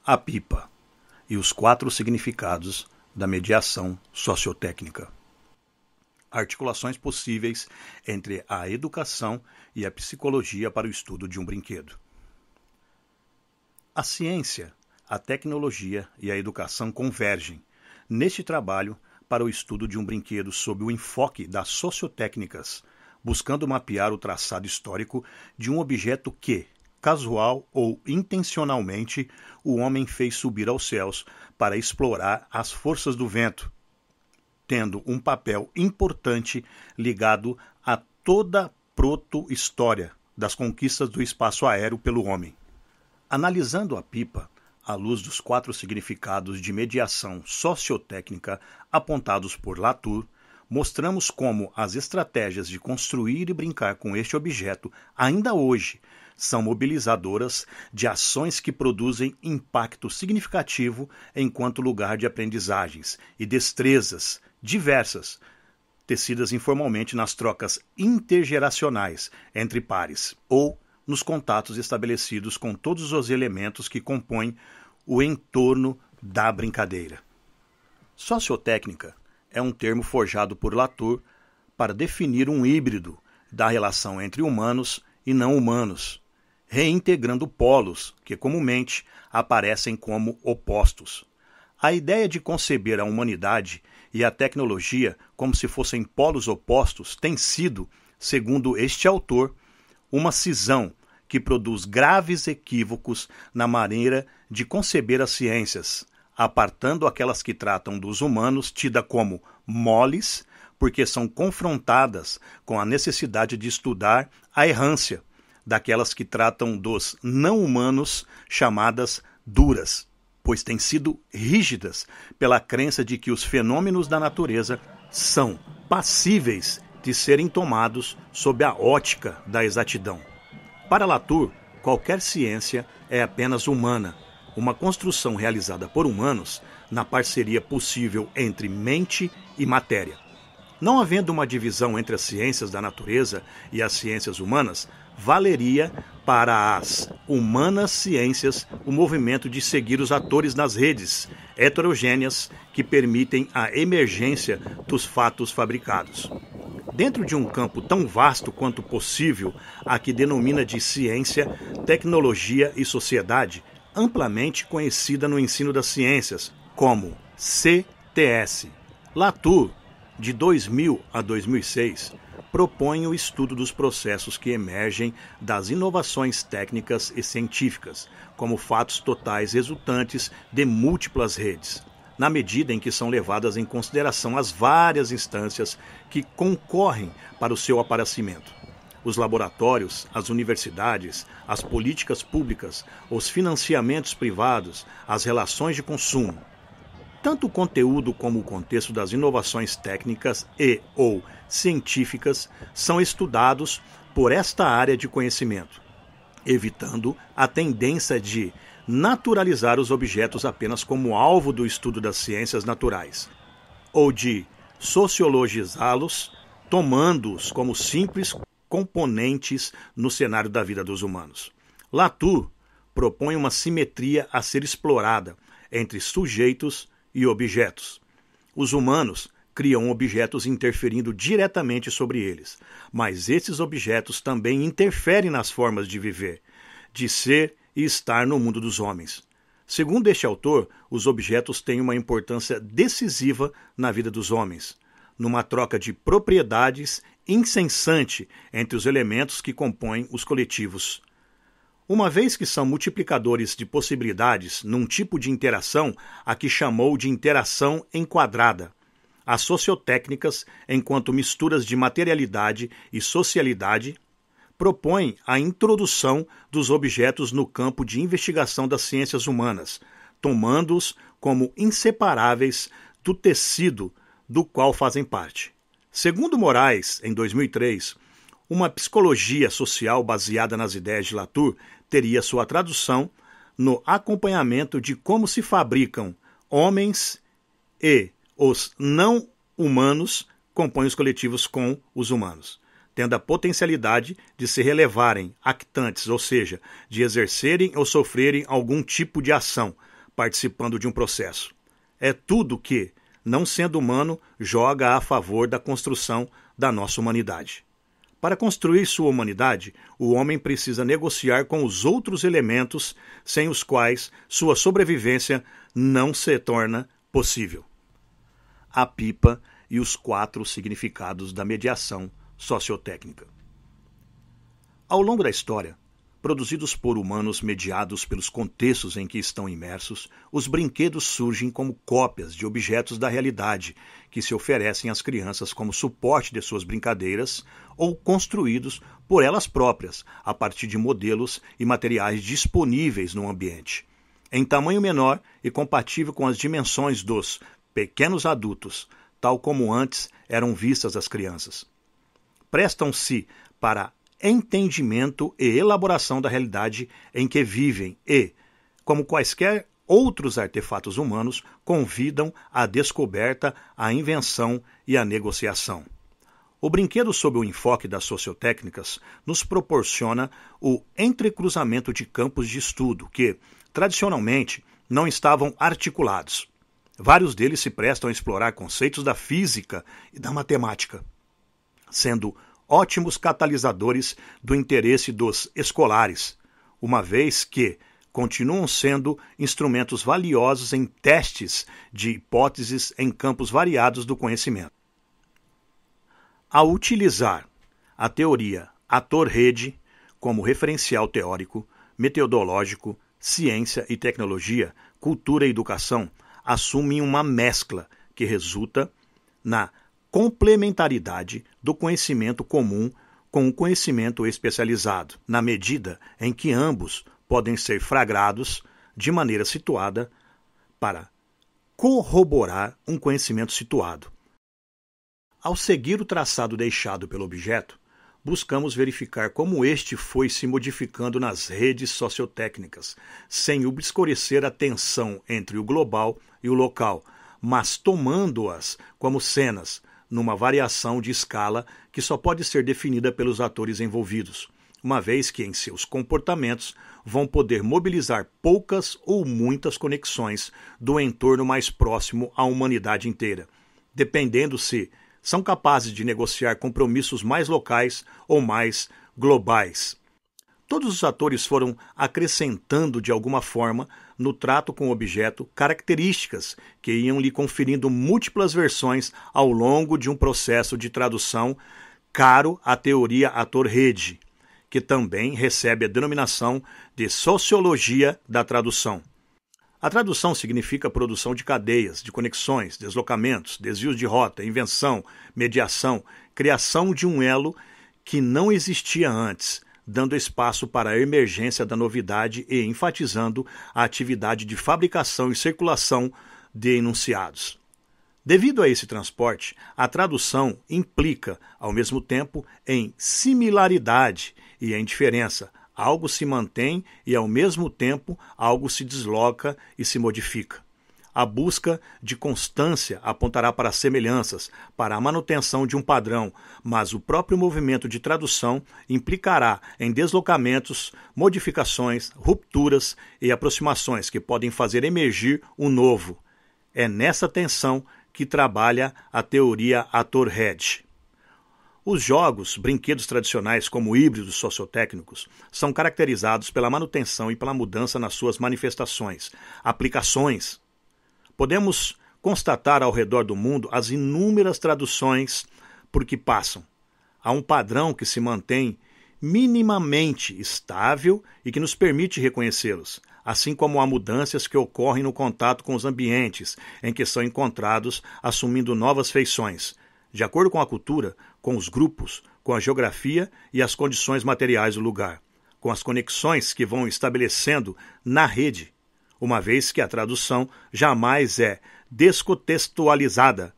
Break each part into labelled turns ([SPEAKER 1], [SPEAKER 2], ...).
[SPEAKER 1] A pipa e os 4 significados da mediação sociotécnica. Articulações possíveis entre a educação e a psicologia para o estudo de um brinquedo. A ciência, a tecnologia e a educação convergem neste trabalho para o estudo de um brinquedo sob o enfoque das sociotécnicas, buscando mapear o traçado histórico de um objeto que, casual ou intencionalmente, o homem fez subir aos céus para explorar as forças do vento, tendo um papel importante ligado a toda a proto-história das conquistas do espaço aéreo pelo homem. Analisando a pipa, à luz dos 4 significados de mediação sociotécnica apontados por Latour, mostramos como as estratégias de construir e brincar com este objeto, ainda hoje, são mobilizadoras de ações que produzem impacto significativo enquanto lugar de aprendizagens e destrezas diversas, tecidas informalmente nas trocas intergeracionais entre pares ou nos contatos estabelecidos com todos os elementos que compõem o entorno da brincadeira. Sociotécnica é um termo forjado por Latour para definir um híbrido da relação entre humanos e não humanos, reintegrando polos que comumente aparecem como opostos. A ideia de conceber a humanidade e a tecnologia como se fossem polos opostos tem sido, segundo este autor, uma cisão que produz graves equívocos na maneira de conceber as ciências, apartando aquelas que tratam dos humanos tidas como moles, porque são confrontadas com a necessidade de estudar a errância, daquelas que tratam dos não-humanos chamadas duras, pois têm sido rígidas pela crença de que os fenômenos da natureza são passíveis de serem tomados sob a ótica da exatidão. Para Latour, qualquer ciência é apenas humana, uma construção realizada por humanos na parceria possível entre mente e matéria. Não havendo uma divisão entre as ciências da natureza e as ciências humanas, valeria para as humanas ciências o movimento de seguir os atores nas redes heterogêneas que permitem a emergência dos fatos fabricados. Dentro de um campo tão vasto quanto possível, a que denomina de ciência, tecnologia e sociedade, amplamente conhecida no ensino das ciências como CTS. Latour, de 2000 a 2006, propõe o estudo dos processos que emergem das inovações técnicas e científicas, como fatos totais resultantes de múltiplas redes, na medida em que são levadas em consideração as várias instâncias que concorrem para o seu aparecimento. Os laboratórios, as universidades, as políticas públicas, os financiamentos privados, as relações de consumo. Tanto o conteúdo como o contexto das inovações técnicas e ou científicas são estudados por esta área de conhecimento, evitando a tendência de naturalizar os objetos apenas como alvo do estudo das ciências naturais, ou de sociologizá-los, tomando-os como simples componentes no cenário da vida dos humanos. Latour propõe uma simetria a ser explorada entre sujeitos e objetos. Os humanos criam objetos interferindo diretamente sobre eles, mas esses objetos também interferem nas formas de viver, de ser e estar no mundo dos homens. Segundo este autor, os objetos têm uma importância decisiva na vida dos homens, numa troca de propriedades incessante entre os elementos que compõem os coletivos. Uma vez que são multiplicadores de possibilidades num tipo de interação a que chamou de interação enquadrada, as sociotécnicas, enquanto misturas de materialidade e socialidade, propõem a introdução dos objetos no campo de investigação das ciências humanas, tomando-os como inseparáveis do tecido do qual fazem parte. Segundo Moraes, em 2003, uma psicologia social baseada nas ideias de Latour teria sua tradução no acompanhamento de como se fabricam homens e os não-humanos compõem os coletivos com os humanos, tendo a potencialidade de se relevarem actantes, ou seja, de exercerem ou sofrerem algum tipo de ação, participando de um processo. É tudo que, não sendo humano, joga a favor da construção da nossa humanidade. Para construir sua humanidade, o homem precisa negociar com os outros elementos sem os quais sua sobrevivência não se torna possível. A pipa e os 4 significados da mediação sociotécnica. Ao longo da história, produzidos por humanos mediados pelos contextos em que estão imersos, os brinquedos surgem como cópias de objetos da realidade que se oferecem às crianças como suporte de suas brincadeiras ou construídos por elas próprias a partir de modelos e materiais disponíveis no ambiente. Em tamanho menor e compatível com as dimensões dos pequenos adultos, tal como antes eram vistas as crianças. Prestam-se para entendimento e elaboração da realidade em que vivem e, como quaisquer outros artefatos humanos, convidam à descoberta, à invenção e à negociação. O brinquedo, sob o enfoque das sociotécnicas, nos proporciona o entrecruzamento de campos de estudo que, tradicionalmente, não estavam articulados. Vários deles se prestam a explorar conceitos da física e da matemática, sendo ótimos catalisadores do interesse dos escolares, uma vez que continuam sendo instrumentos valiosos em testes de hipóteses em campos variados do conhecimento. Ao utilizar a teoria ator-rede como referencial teórico, metodológico, ciência e tecnologia, cultura e educação assumem uma mescla que resulta na complementaridade do conhecimento comum com o conhecimento especializado, na medida em que ambos podem ser flagrados de maneira situada para corroborar um conhecimento situado. Ao seguir o traçado deixado pelo objeto, buscamos verificar como este foi se modificando nas redes sociotécnicas, sem obscurecer a tensão entre o global e o local, mas tomando-as como cenas, numa variação de escala que só pode ser definida pelos atores envolvidos, uma vez que em seus comportamentos vão poder mobilizar poucas ou muitas conexões do entorno mais próximo à humanidade inteira, dependendo se são capazes de negociar compromissos mais locais ou mais globais. Todos os atores foram acrescentando de alguma forma no trato com o objeto características que iam lhe conferindo múltiplas versões ao longo de um processo de tradução caro à teoria ator-rede, que também recebe a denominação de sociologia da tradução. A tradução significa a produção de cadeias, de conexões, deslocamentos, desvios de rota, invenção, mediação, criação de um elo que não existia antes, dando espaço para a emergência da novidade e enfatizando a atividade de fabricação e circulação de enunciados. Devido a esse transporte, a tradução implica, ao mesmo tempo, em similaridade e em diferença. Algo se mantém e, ao mesmo tempo, algo se desloca e se modifica. A busca de constância apontará para semelhanças, para a manutenção de um padrão, mas o próprio movimento de tradução implicará em deslocamentos, modificações, rupturas e aproximações que podem fazer emergir o novo. É nessa tensão que trabalha a teoria ator-rede. Os jogos, brinquedos tradicionais como híbridos sociotécnicos, são caracterizados pela manutenção e pela mudança nas suas manifestações, aplicações. Podemos constatar ao redor do mundo as inúmeras traduções por que passam. Há um padrão que se mantém minimamente estável e que nos permite reconhecê-los, assim como há mudanças que ocorrem no contato com os ambientes em que são encontrados, assumindo novas feições, de acordo com a cultura, com os grupos, com a geografia e as condições materiais do lugar, com as conexões que vão estabelecendo na rede, uma vez que a tradução jamais é descontextualizada.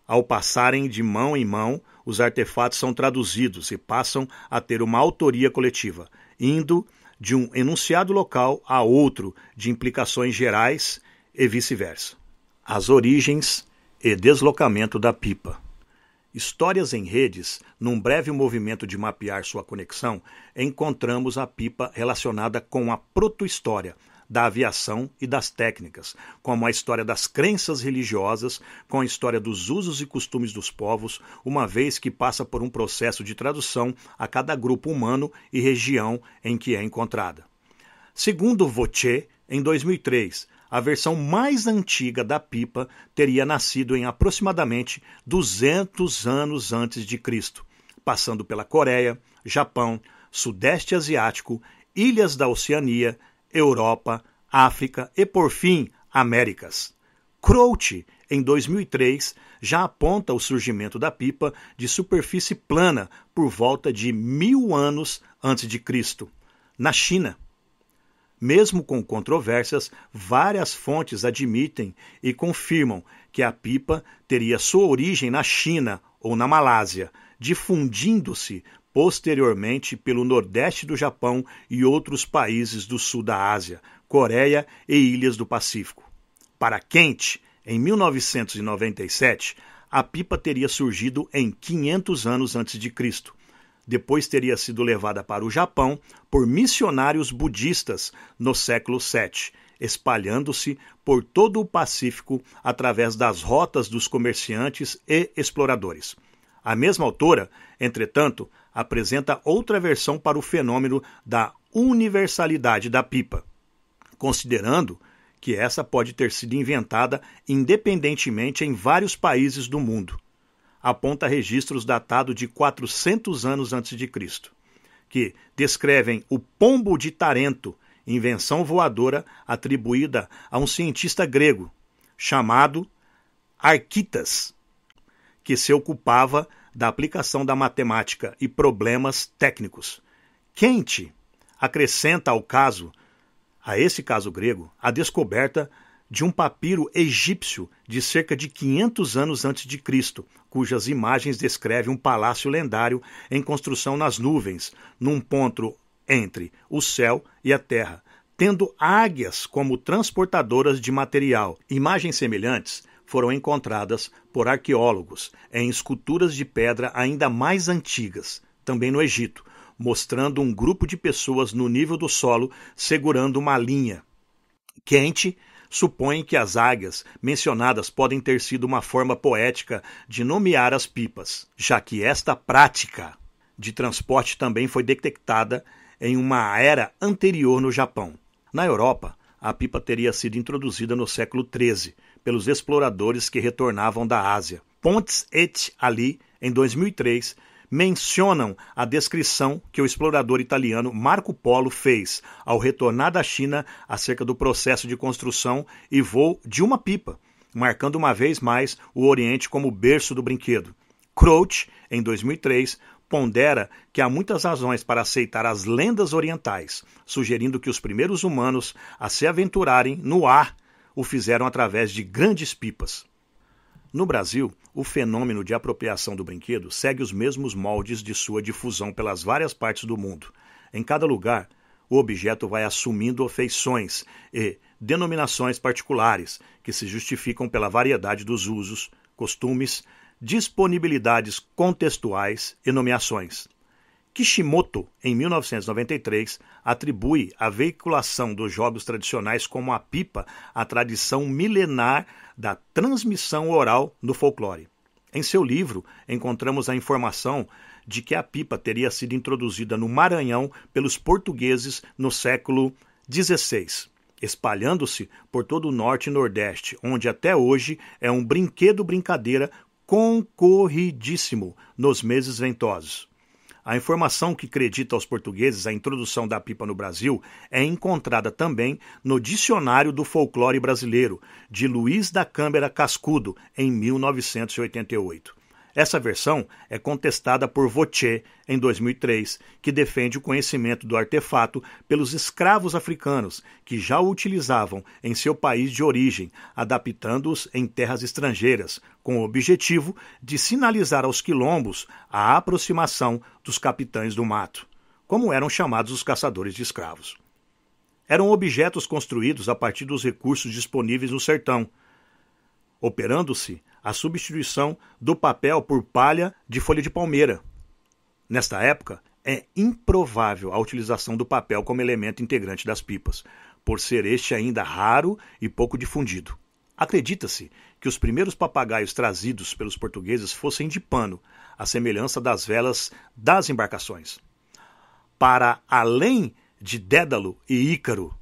[SPEAKER 1] Ao passarem de mão em mão, os artefatos são traduzidos e passam a ter uma autoria coletiva, indo de um enunciado local a outro de implicações gerais e vice-versa. As origens e deslocamento da pipa. Histórias em redes, num breve movimento de mapear sua conexão, encontramos a pipa relacionada com a proto-história, da aviação e das técnicas, como a história das crenças religiosas, com a história dos usos e costumes dos povos, uma vez que passa por um processo de tradução a cada grupo humano e região em que é encontrada. Segundo Vauthier, em 2003, a versão mais antiga da pipa teria nascido em aproximadamente 200 anos antes de Cristo, passando pela Coreia, Japão, Sudeste Asiático, ilhas da Oceania, Europa, África e, por fim, Américas. Crouch, em 2003, já aponta o surgimento da pipa de superfície plana por volta de 1000 anos antes de Cristo, na China. Mesmo com controvérsias, várias fontes admitem e confirmam que a pipa teria sua origem na China ou na Malásia, difundindo-se posteriormente pelo nordeste do Japão e outros países do sul da Ásia, Coreia e ilhas do Pacífico. Para Kent, em 1997, a pipa teria surgido em 500 anos antes de Cristo. Depois teria sido levada para o Japão por missionários budistas no século VII, espalhando-se por todo o Pacífico através das rotas dos comerciantes e exploradores. A mesma autora, entretanto, apresenta outra versão para o fenômeno da universalidade da pipa, considerando que essa pode ter sido inventada independentemente em vários países do mundo. Aponta registros datados de 400 anos antes de Cristo, que descrevem o pombo de Tarento, invenção voadora atribuída a um cientista grego chamado Arquitas, que se ocupava da aplicação da matemática e problemas técnicos. Kent acrescenta a esse caso grego, a descoberta de um papiro egípcio de cerca de 500 anos antes de Cristo, cujas imagens descrevem um palácio lendário em construção nas nuvens, num ponto entre o céu e a terra, tendo águias como transportadoras de material. Imagens semelhantes foram encontradas por arqueólogos em esculturas de pedra ainda mais antigas, também no Egito, mostrando um grupo de pessoas no nível do solo segurando uma linha. Kent supõe que as águias mencionadas podem ter sido uma forma poética de nomear as pipas, já que esta prática de transporte também foi detectada em uma era anterior no Japão. Na Europa, a pipa teria sido introduzida no século XIII pelos exploradores que retornavam da Ásia. Pontes et al., em 2003, mencionam a descrição que o explorador italiano Marco Polo fez ao retornar da China acerca do processo de construção e voo de uma pipa, marcando uma vez mais o Oriente como berço do brinquedo. Crouch, em 2003, pondera que há muitas razões para aceitar as lendas orientais, sugerindo que os primeiros humanos a se aventurarem no ar o fizeram através de grandes pipas. No Brasil, o fenômeno de apropriação do brinquedo segue os mesmos moldes de sua difusão pelas várias partes do mundo. Em cada lugar, o objeto vai assumindo feições e denominações particulares que se justificam pela variedade dos usos, costumes, disponibilidades contextuais e nomeações. Kishimoto, em 1993, atribui a veiculação dos jogos tradicionais como a pipa à tradição milenar da transmissão oral no folclore. Em seu livro, encontramos a informação de que a pipa teria sido introduzida no Maranhão pelos portugueses no século XVI, espalhando-se por todo o norte e nordeste, onde até hoje é um brinquedo-brincadeira concorridíssimo nos meses ventosos. A informação que acredita aos portugueses a introdução da pipa no Brasil é encontrada também no Dicionário do Folclore Brasileiro, de Luiz da Câmara Cascudo, em 1988. Essa versão é contestada por Vauthier, em 2003, que defende o conhecimento do artefato pelos escravos africanos, que já o utilizavam em seu país de origem, adaptando-os em terras estrangeiras, com o objetivo de sinalizar aos quilombos a aproximação dos capitães do mato, como eram chamados os caçadores de escravos. Eram objetos construídos a partir dos recursos disponíveis no sertão, operando-se a substituição do papel por palha de folha de palmeira. Nesta época, é improvável a utilização do papel como elemento integrante das pipas, por ser este ainda raro e pouco difundido. Acredita-se que os primeiros papagaios trazidos pelos portugueses fossem de pano, à semelhança das velas das embarcações. Para além de Dédalo e Ícaro,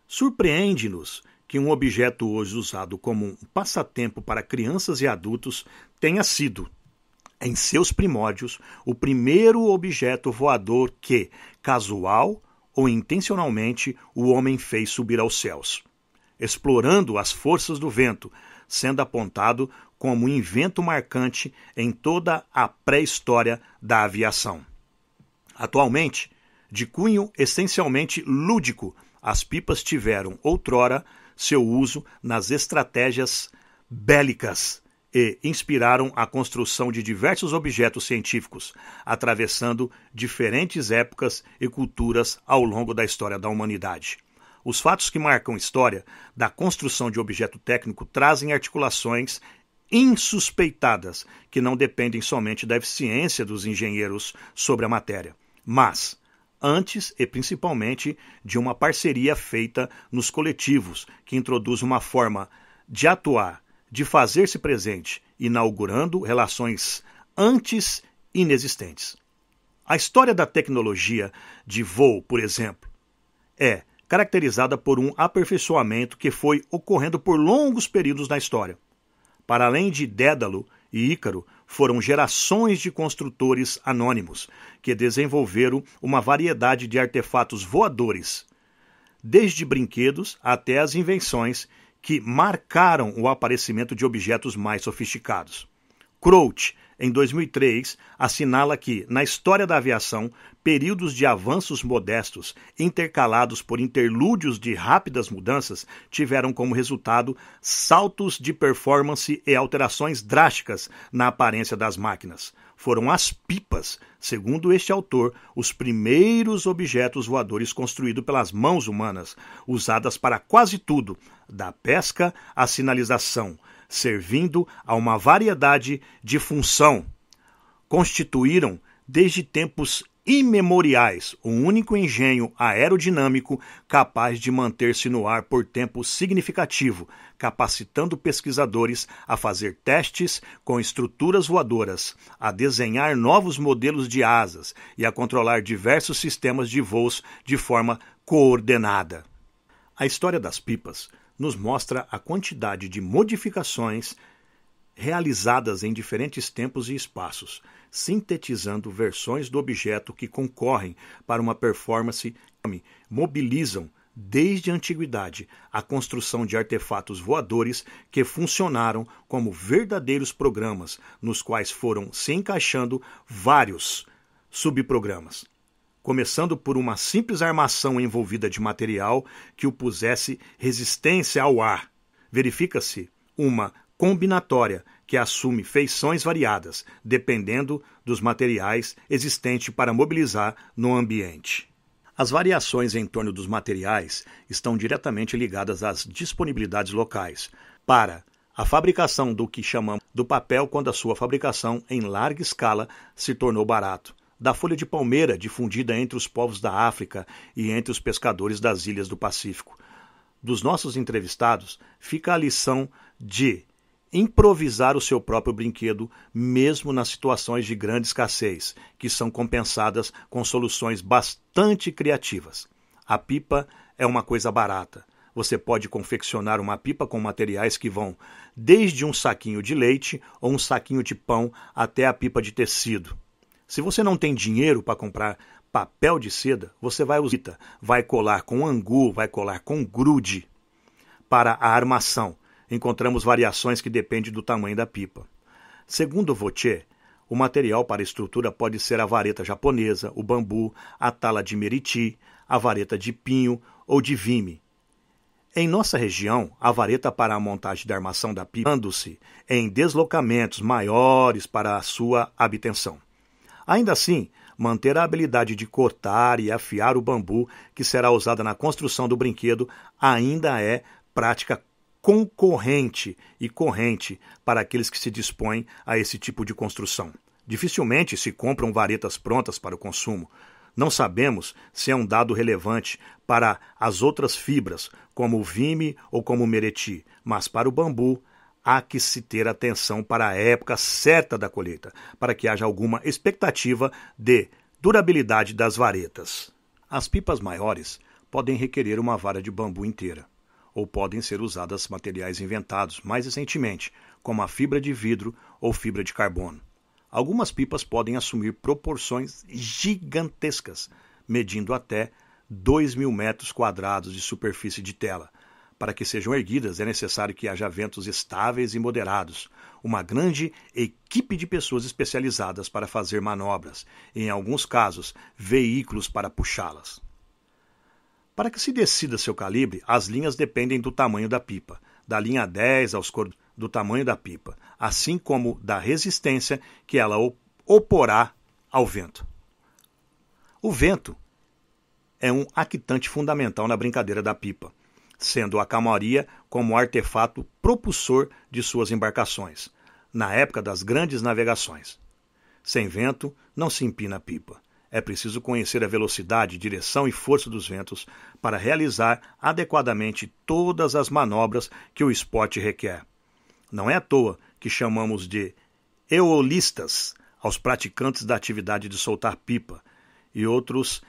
[SPEAKER 1] surpreende-nos que um objeto hoje usado como um passatempo para crianças e adultos tenha sido, em seus primórdios, o primeiro objeto voador que, casual ou intencionalmente, o homem fez subir aos céus, explorando as forças do vento, sendo apontado como um invento marcante em toda a pré-história da aviação. Atualmente, de cunho essencialmente lúdico, as pipas tiveram, outrora, seu uso nas estratégias bélicas e inspiraram a construção de diversos objetos científicos, atravessando diferentes épocas e culturas ao longo da história da humanidade. Os fatos que marcam a história da construção de objeto técnico trazem articulações insuspeitadas que não dependem somente da eficiência dos engenheiros sobre a matéria, mas, antes e principalmente, de uma parceria feita nos coletivos, que introduz uma forma de atuar, de fazer-se presente, inaugurando relações antes inexistentes. A história da tecnologia de voo, por exemplo, é caracterizada por um aperfeiçoamento que foi ocorrendo por longos períodos na história. Para além de Dédalo e Ícaro, foram gerações de construtores anônimos que desenvolveram uma variedade de artefatos voadores, desde brinquedos até as invenções que marcaram o aparecimento de objetos mais sofisticados. Crouch, em 2003, assinala que, na história da aviação, períodos de avanços modestos, intercalados por interlúdios de rápidas mudanças, tiveram como resultado saltos de performance e alterações drásticas na aparência das máquinas. Foram as pipas, segundo este autor, os primeiros objetos voadores construídos pelas mãos humanas, usadas para quase tudo, da pesca à sinalização, servindo a uma variedade de função. Constituíram, desde tempos imemoriais, um único engenho aerodinâmico capaz de manter-se no ar por tempo significativo, capacitando pesquisadores a fazer testes com estruturas voadoras, a desenhar novos modelos de asas e a controlar diversos sistemas de voos de forma coordenada. A história das pipas nos mostra a quantidade de modificações realizadas em diferentes tempos e espaços, sintetizando versões do objeto que concorrem para uma performance que mobilizam, desde a antiguidade, a construção de artefatos voadores que funcionaram como verdadeiros programas, nos quais foram se encaixando vários subprogramas, começando por uma simples armação envolvida de material que o pusesse resistência ao ar. Verifica-se uma combinatória que assume feições variadas, dependendo dos materiais existentes para mobilizar no ambiente. As variações em torno dos materiais estão diretamente ligadas às disponibilidades locais para a fabricação do que chamamos do papel, quando a sua fabricação em larga escala se tornou barato, da folha de palmeira difundida entre os povos da África e entre os pescadores das ilhas do Pacífico. Dos nossos entrevistados, fica a lição de improvisar o seu próprio brinquedo, mesmo nas situações de grande escassez, que são compensadas com soluções bastante criativas. A pipa é uma coisa barata. Você pode confeccionar uma pipa com materiais que vão desde um saquinho de leite ou um saquinho de pão até a pipa de tecido. Se você não tem dinheiro para comprar papel de seda, você vai colar com angu, vai colar com grude. Para a armação, encontramos variações que dependem do tamanho da pipa. Segundo Vautier, o material para a estrutura pode ser a vareta japonesa, o bambu, a tala de meriti, a vareta de pinho ou de vime. Em nossa região, a vareta para a montagem da armação da pipa, dando-se em deslocamentos maiores para a sua obtenção. Ainda assim, manter a habilidade de cortar e afiar o bambu que será usada na construção do brinquedo ainda é prática concorrente e corrente para aqueles que se dispõem a esse tipo de construção. Dificilmente se compram varetas prontas para o consumo. Não sabemos se é um dado relevante para as outras fibras, como o vime ou como o mereti, mas para o bambu há que se ter atenção para a época certa da colheita, para que haja alguma expectativa de durabilidade das varetas. As pipas maiores podem requerer uma vara de bambu inteira, ou podem ser usadas materiais inventados mais recentemente, como a fibra de vidro ou fibra de carbono. Algumas pipas podem assumir proporções gigantescas, medindo até 2.000 metros quadrados de superfície de tela. Para que sejam erguidas, é necessário que haja ventos estáveis e moderados, uma grande equipe de pessoas especializadas para fazer manobras, e, em alguns casos, veículos para puxá-las. Para que se decida seu calibre, as linhas dependem do tamanho da pipa, da linha 10 aos cordos do tamanho da pipa, assim como da resistência que ela oporá ao vento. O vento é um actante fundamental na brincadeira da pipa, sendo a calmaria como artefato propulsor de suas embarcações, na época das grandes navegações. Sem vento, não se empina a pipa. É preciso conhecer a velocidade, direção e força dos ventos para realizar adequadamente todas as manobras que o esporte requer. Não é à toa que chamamos de eolistas aos praticantes da atividade de soltar pipa e outros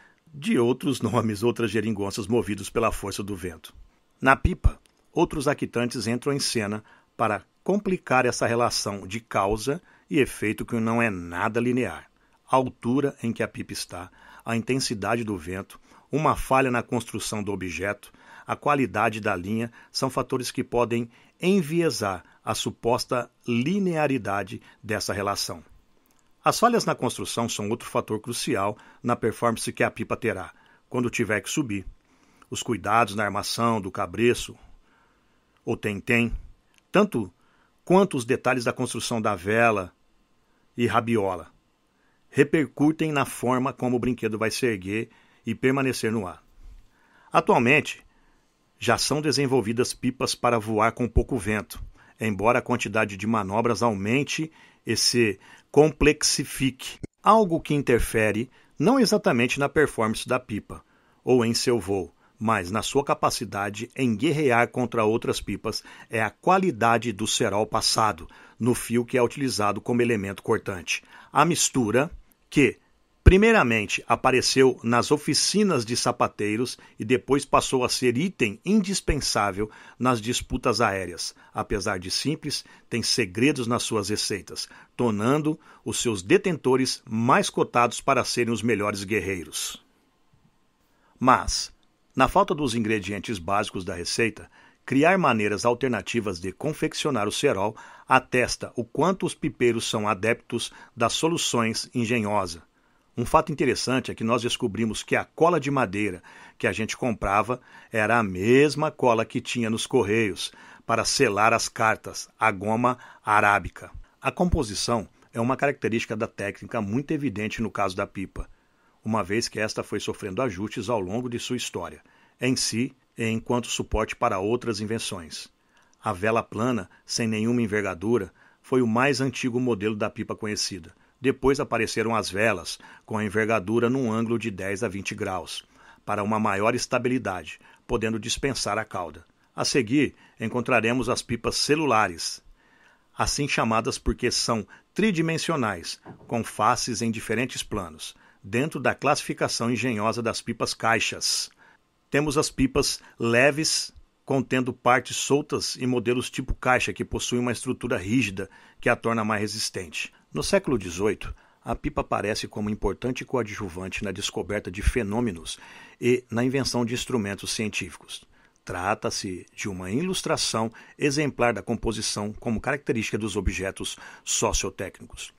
[SPEAKER 1] nomes, outras geringonças movidos pela força do vento. Na pipa, outros actantes entram em cena para complicar essa relação de causa e efeito que não é nada linear. A altura em que a pipa está, a intensidade do vento, uma falha na construção do objeto, a qualidade da linha são fatores que podem enviesar a suposta linearidade dessa relação. As falhas na construção são outro fator crucial na performance que a pipa terá, quando tiver que subir. Os cuidados na armação do cabreço ou tem-tem, tanto quanto os detalhes da construção da vela e rabiola, repercutem na forma como o brinquedo vai se erguer e permanecer no ar. Atualmente, já são desenvolvidas pipas para voar com pouco vento, embora a quantidade de manobras aumente e se complexifique, algo que interfere não exatamente na performance da pipa ou em seu voo, mas na sua capacidade em guerrear contra outras pipas é a qualidade do cerol passado no fio que é utilizado como elemento cortante. A mistura que, primeiramente, apareceu nas oficinas de sapateiros e depois passou a ser item indispensável nas disputas aéreas. Apesar de simples, tem segredos nas suas receitas, tornando os seus detentores mais cotados para serem os melhores guerreiros. Mas, na falta dos ingredientes básicos da receita, criar maneiras alternativas de confeccionar o cerol atesta o quanto os pipeiros são adeptos das soluções engenhosas. Um fato interessante é que nós descobrimos que a cola de madeira que a gente comprava era a mesma cola que tinha nos correios para selar as cartas, a goma arábica. A composição é uma característica da técnica muito evidente no caso da pipa, uma vez que esta foi sofrendo ajustes ao longo de sua história, em si e enquanto suporte para outras invenções. A vela plana, sem nenhuma envergadura, foi o mais antigo modelo da pipa conhecida. Depois apareceram as velas, com a envergadura num ângulo de 10 a 20 graus, para uma maior estabilidade, podendo dispensar a cauda. A seguir, encontraremos as pipas celulares, assim chamadas porque são tridimensionais, com faces em diferentes planos, dentro da classificação engenhosa das pipas caixas. Temos as pipas leves, contendo partes soltas e modelos tipo caixa que possuem uma estrutura rígida que a torna mais resistente. No século XVIII, a pipa aparece como importante coadjuvante na descoberta de fenômenos e na invenção de instrumentos científicos. Trata-se de uma ilustração exemplar da composição como característica dos objetos sociotécnicos,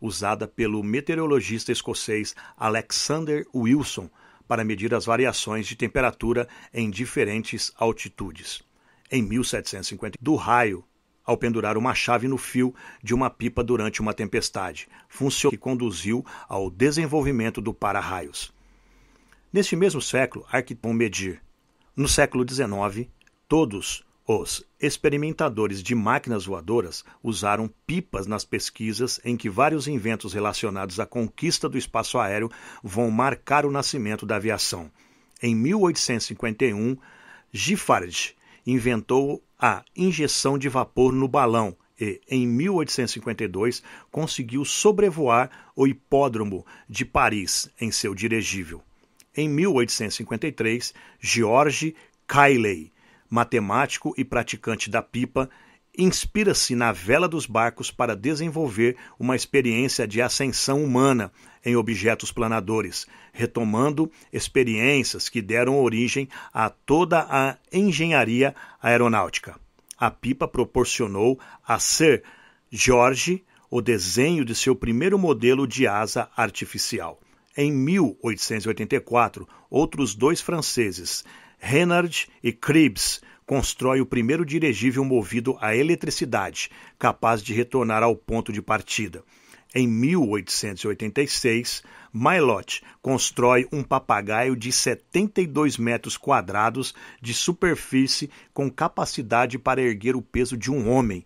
[SPEAKER 1] usada pelo meteorologista escocês Alexander Wilson para medir as variações de temperatura em diferentes altitudes. Em 1750, do raio ao pendurar uma chave no fio de uma pipa durante uma tempestade, função que conduziu ao desenvolvimento do para-raios. Neste mesmo século, arquitetos medir. No século XIX, todos Os experimentadores de máquinas voadoras usaram pipas nas pesquisas em que vários inventos relacionados à conquista do espaço aéreo vão marcar o nascimento da aviação. Em 1851, Giffard inventou a injeção de vapor no balão e, em 1852, conseguiu sobrevoar o hipódromo de Paris em seu dirigível. Em 1853, George Cayley, matemático e praticante da pipa, inspira-se na vela dos barcos para desenvolver uma experiência de ascensão humana em objetos planadores, retomando experiências que deram origem a toda a engenharia aeronáutica. A pipa proporcionou a Sir George o desenho de seu primeiro modelo de asa artificial. Em 1884, outros dois franceses, Renard e Cribs, constroem o primeiro dirigível movido a eletricidade, capaz de retornar ao ponto de partida. Em 1886, Maillot constrói um papagaio de 72 metros quadrados de superfície com capacidade para erguer o peso de um homem.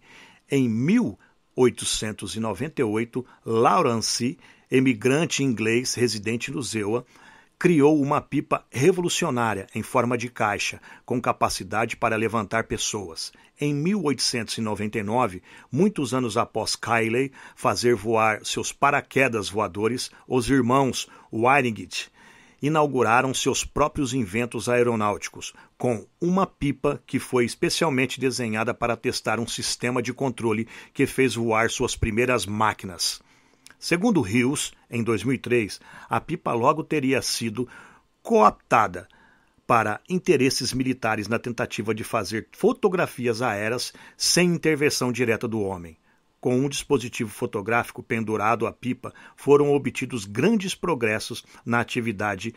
[SPEAKER 1] Em 1898, Lawrence, imigrante inglês residente no Zewa, criou uma pipa revolucionária em forma de caixa, com capacidade para levantar pessoas. Em 1899, muitos anos após Cayley fazer voar seus paraquedas voadores, os irmãos Wingate inauguraram seus próprios inventos aeronáuticos, com uma pipa que foi especialmente desenhada para testar um sistema de controle que fez voar suas primeiras máquinas. Segundo Hughes, em 2003, a pipa logo teria sido cooptada para interesses militares na tentativa de fazer fotografias aéreas sem intervenção direta do homem. Com um dispositivo fotográfico pendurado à pipa, foram obtidos grandes progressos na atividade